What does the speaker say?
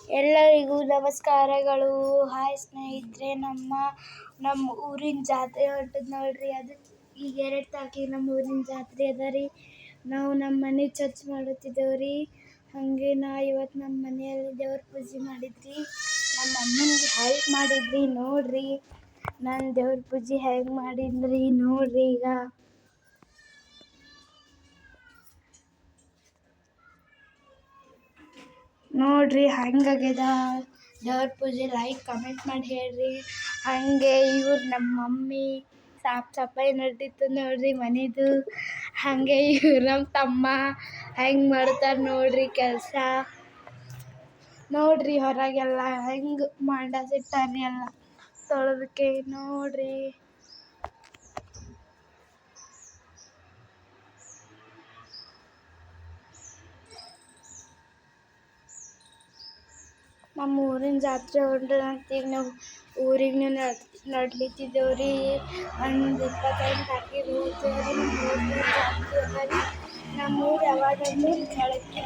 ಎಲ್ಲರಿಗೂ ನಮಸ್ಕಾರಗಳು. ಹಾಯ್ ಸ್ನೇಹಿತರೆ, ನಮ್ಮ ಊರಿನ ಜಾತ್ರೆ ಹೊಂಟದ ನೋಡ್ರಿ. ಅದು ಈಗ 2 ತಾರೀಕಿಗೆ ನಮ್ಮ ಊರಿನ ಜಾತ್ರೆ ಅದ ರೀ. ನಾವು ನಮ್ಮ ಮನೆ ಚರ್ಚ್ ಮಾಡುತ್ತಿದ್ದೇವೆ. ಹಾಗೆ ಇವತ್ತು ನಮ್ಮ ಮನೆಯಲ್ಲಿ ದೇವ್ರ ಪೂಜೆ ಮಾಡಿದ್ರಿ. ನಮ್ಮ ಅಮ್ಮನಿಗೆ ಹೆಲ್ಪ್ ಮಾಡಿದ್ರಿ. ನೋಡ್ರಿ ನಾನು ದೇವ್ರ ಪೂಜೆ ಹೇಗೆ ಮಾಡಿದ್ರಿ ನೋಡ್ರಿ. ಈಗ ನೋಡ್ರಿ ಹೆಂಗಾಗ್ಯದ ದೇವ್ರ ಪೂಜೆ. ಲೈಕ್ ಕಮೆಂಟ್ ಮಾಡಿ ಹೇಳ್ರಿ. ಹಾಗೆ ಇವ್ರು ನಮ್ಮ ಮಮ್ಮಿ ಸಾಫ್ ಸಫಾಯಿ ನಡೀತು ನೋಡ್ರಿ ಮನೆದು. ಹಾಗೆ ಇವ್ರು ನಮ್ಮ ತಮ್ಮ ಹೆಂಗೆ ಮಾಡ್ತಾರೆ ನೋಡ್ರಿ ಕೆಲಸ. ನೋಡ್ರಿ ಹೊರಗೆಲ್ಲ ಹೆಂಗೆ ಮಾಡಸಿಟ್ಟಾರಿ ಎಲ್ಲ ತೊಳೆದಕ್ಕೆ. ನೋಡ್ರಿ ನಮ್ಮ ಊರಿನ ಜಾತ್ರೆ ಹೊಂಟದಂತ ಈಗ ನಾವು ಊರಿಗೆ ನಡ್ಲಿತ್ತಿದ್ದೇವ್ರಿ. ಒಂದು 25 ತಾರೀಕಿಗೆ ಹೋಗ್ತೇವೆ ರೀ. ನಮ್ಮ ಊರಿನ ಜಾತ್ರೆ ಅದ ರೀ. ನಮ್ಮ ಊರು ಯಾವಾಗಂದ್ರೆ ಕೆಳಕ್ಕೆ